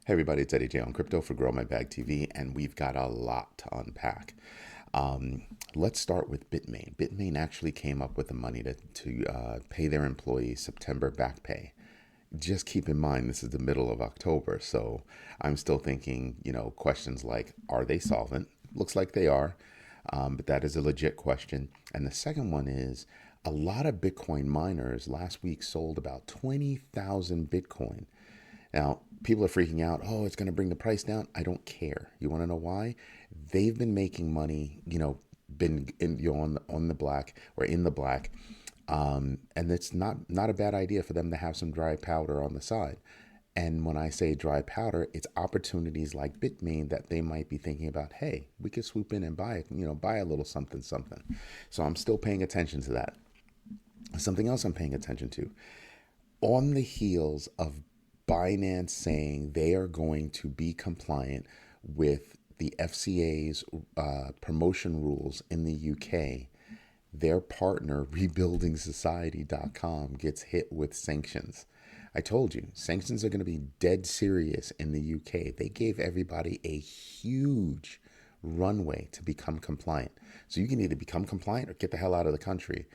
Hey everybody, it's Eddie J on Crypto for Grow My Bag TV, and we've got a lot to unpack. Let's start with Bitmain. Bitmain actually came up with the money to pay their employees September back pay. Just keep in mind, this is the middle of October, so I'm still thinking, questions like, are they solvent? Looks like they are, but that is a legit question. And the second one is, a lot of Bitcoin miners last week sold about 20,000 Bitcoin. Now, people are freaking out. Oh, it's going to bring the price down. I don't care. You want to know why? They've been making money, been on the black or in the black, and it's not a bad idea for them to have some dry powder on the side. And when I say dry powder, it's opportunities like Bitmain that they might be thinking about. Hey, we could swoop in and buy it, buy a little something, something. So I'm still paying attention to that. Something else I'm paying attention to on the heels of Binance saying they are going to be compliant with the FCA's promotion rules in the UK, their partner, rebuildingsociety.com, gets hit with sanctions. I told you, sanctions are going to be dead serious in the UK. They gave everybody a huge runway to become compliant. So you can either become compliant or get the hell out of the country.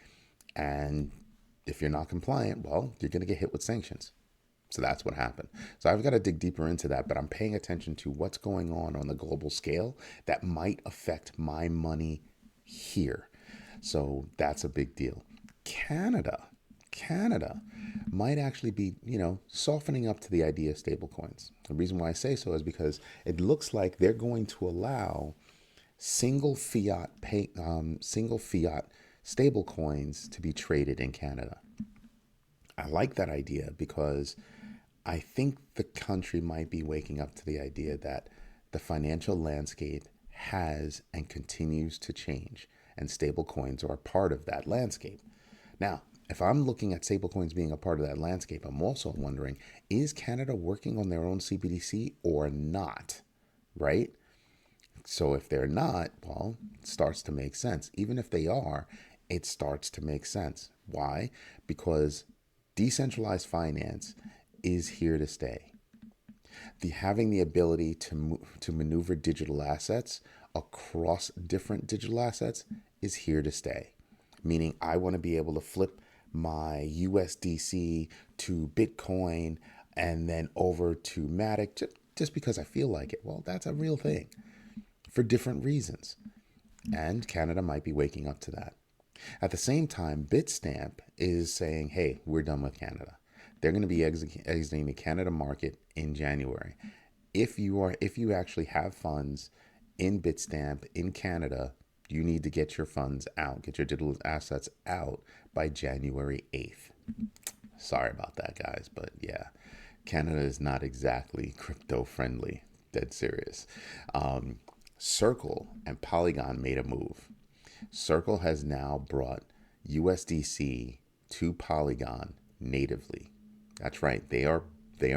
And if you're not compliant, well, you're going to get hit with sanctions. So that's what happened. So I've got to dig deeper into that, but I'm paying attention to what's going on the global scale that might affect my money here. So that's a big deal. Canada might actually be, softening up to the idea of stablecoins. The reason why I say so is because it looks like they're going to allow single fiat stablecoins to be traded in Canada. I like that idea because I think the country might be waking up to the idea that the financial landscape has and continues to change, and stablecoins are a part of that landscape. Now, if I'm looking at stablecoins being a part of that landscape, I'm also wondering, is Canada working on their own CBDC or not? Right? So if they're not, well, it starts to make sense. Even if they are, it starts to make sense. Why? Because decentralized finance is here to stay. Having the ability to maneuver digital assets across different digital assets is here to stay. Meaning, I want to be able to flip my USDC to Bitcoin and then over to Matic just because I feel like it. Well, that's a real thing for different reasons. And Canada might be waking up to that. At the same time, Bitstamp is saying, hey, we're done with Canada. They're going to be exiting the Canada market in January. If you actually have funds in Bitstamp in Canada, you need to get your funds out, get your digital assets out by January 8th. Sorry about that, guys, but yeah, Canada is not exactly crypto friendly. Dead serious. Circle and Polygon made a move. Circle has now brought USDC to Polygon natively. That's right. They are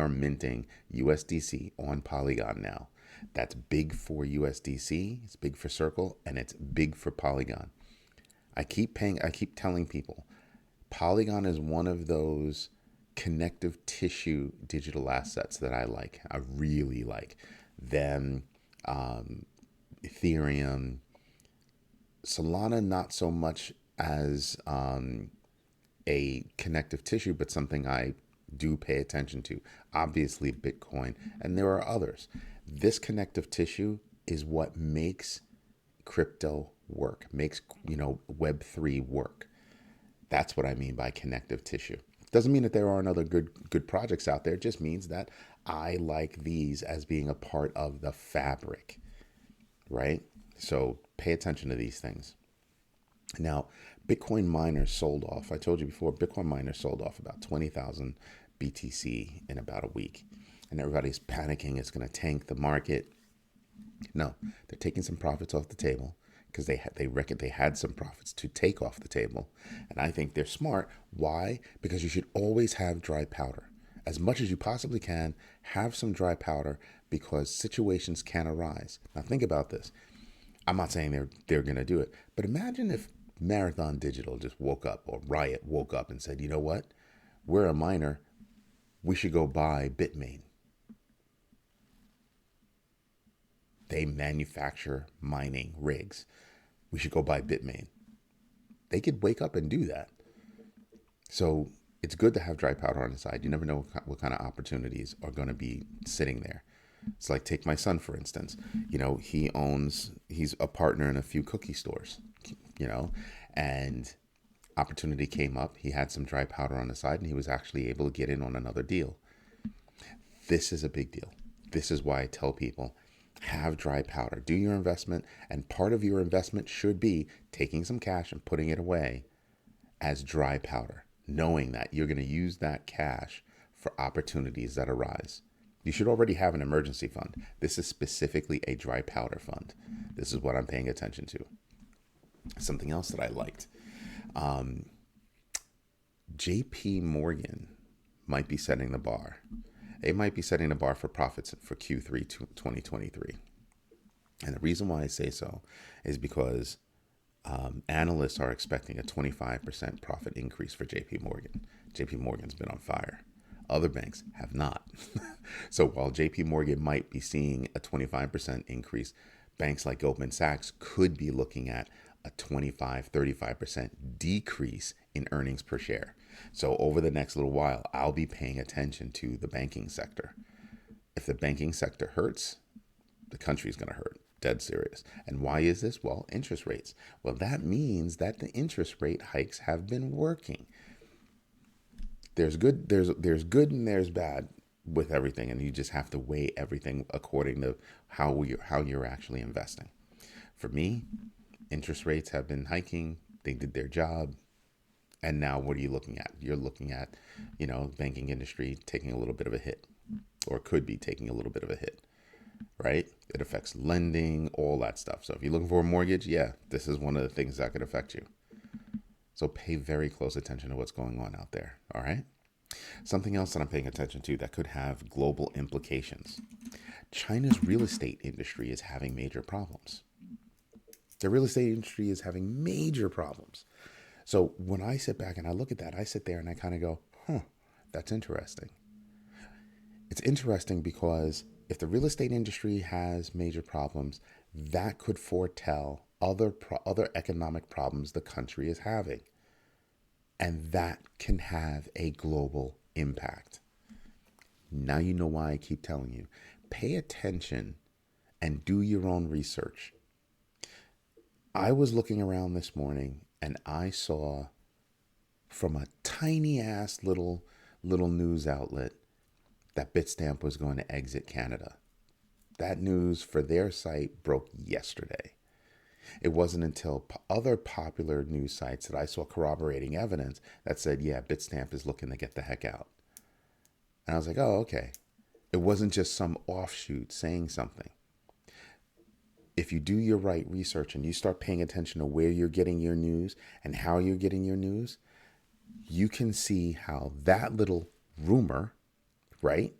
minting USDC on Polygon now. That's big for USDC, it's big for Circle, and it's big for Polygon. I keep telling people, Polygon is one of those connective tissue digital assets that I like. I really like them. Ethereum, Solana, not so much as a connective tissue, but something I do pay attention to. Obviously, Bitcoin, and there are others. This connective tissue is what makes crypto work, makes Web3 work. That's what I mean by connective tissue. Doesn't mean that there aren't other good projects out there. It just means that I like these as being a part of the fabric, right? So pay attention to these things. Now, Bitcoin miners sold off. I told you before, Bitcoin miners sold off about 20,000 BTC in about a week. And everybody's panicking it's going to tank the market. No, they're taking some profits off the table because they reckon they had some profits to take off the table. And I think they're smart. Why? Because you should always have dry powder. As much as you possibly can, have some dry powder because situations can arise. Now think about this. I'm not saying they're going to do it, but imagine if Marathon Digital just woke up, or Riot woke up and said, you know what? We're a miner. We should go buy Bitmain. they manufacture mining rigs. We should go buy Bitmain. They could wake up and do that. So it's good to have dry powder on the side. You never know what kind of opportunities are going to be sitting there. It's like, take my son, for instance. He's a partner in a few cookie stores, and opportunity came up. He had some dry powder on the side and he was actually able to get in on another deal. This is a big deal. This is why I tell people, have dry powder, do your investment. And part of your investment should be taking some cash and putting it away as dry powder, knowing that you're going to use that cash for opportunities that arise. You should already have an emergency fund. This is specifically a dry powder fund. This is what I'm paying attention to. Something else that I liked. JPMorgan might be setting the bar. They might be setting the bar for profits for Q3 2023. And the reason why I say so is because analysts are expecting a 25% profit increase for JPMorgan. JPMorgan's been on fire. Other banks have not. So while JPMorgan might be seeing a 25% increase, banks like Goldman Sachs could be looking at a 35% decrease in earnings per share. So over the next little while, I'll be paying attention to the banking sector. If the banking sector hurts, the country's going to hurt. Dead serious. And why is this? Well, interest rates. Well, that means that the interest rate hikes have been working. There's good and there's bad with everything, and you just have to weigh everything according to how you're actually investing. For me, interest rates have been hiking. They did their job. And now what are you looking at? You're looking at, banking industry taking a little bit of a hit, or could be taking a little bit of a hit, right? It affects lending, all that stuff. So if you're looking for a mortgage, yeah, this is one of the things that could affect you. So pay very close attention to what's going on out there, all right? Something else that I'm paying attention to that could have global implications. China's real estate industry is having major problems. The real estate industry is having major problems. So when I sit back and I look at that, I sit there and I kind of go, that's interesting. It's interesting because if the real estate industry has major problems, that could foretell other economic problems the country is having. And that can have a global impact. Now you know why I keep telling you. Pay attention and do your own research. I was looking around this morning and I saw from a tiny ass little news outlet that Bitstamp was going to exit Canada. That news for their site broke yesterday. It wasn't until other popular news sites that I saw corroborating evidence that said, yeah, Bitstamp is looking to get the heck out. And I was like, oh, okay. It wasn't just some offshoot saying something. If you do your right research and you start paying attention to where you're getting your news and how you're getting your news, you can see how that little rumor, right,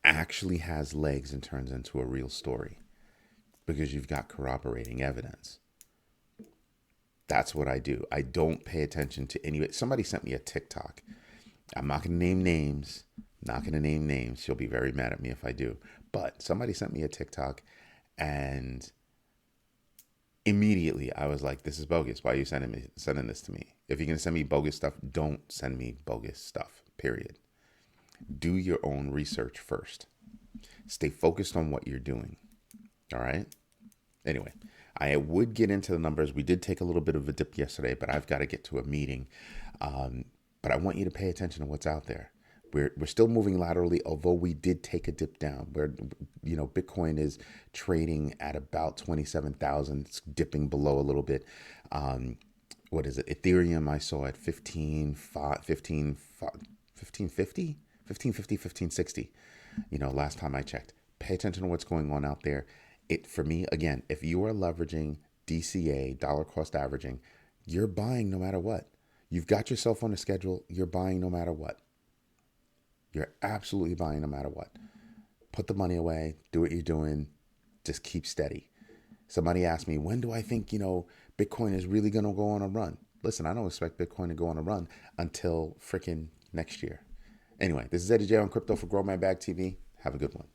actually has legs and turns into a real story because you've got corroborating evidence. That's what I do. I don't pay attention to any. Somebody sent me a TikTok. I'm not going to name names. She'll be very mad at me if I do. But somebody sent me a TikTok. And immediately I was like, this is bogus. Why are you sending this to me? If you're going to send me bogus stuff, don't send me bogus stuff, period. Do your own research first. Stay focused on what you're doing. All right? Anyway, I would get into the numbers. We did take a little bit of a dip yesterday, but I've got to get to a meeting. But I want you to pay attention to what's out there. We're still moving laterally, although we did take a dip down where, Bitcoin is trading at about 27,000. It's dipping below a little bit. What is it? Ethereum, I saw at 1550, last time I checked. Pay attention to what's going on out there. For me, again, if you are leveraging DCA, dollar cost averaging, you're buying no matter what. You've got yourself on a schedule. You're buying no matter what. You're absolutely buying no matter what. Put the money away. Do what you're doing. Just keep steady. Somebody asked me, when do I think, Bitcoin is really going to go on a run? Listen, I don't expect Bitcoin to go on a run until freaking next year. Anyway, this is Eddie J on Crypto for Grow My Bag TV. Have a good one.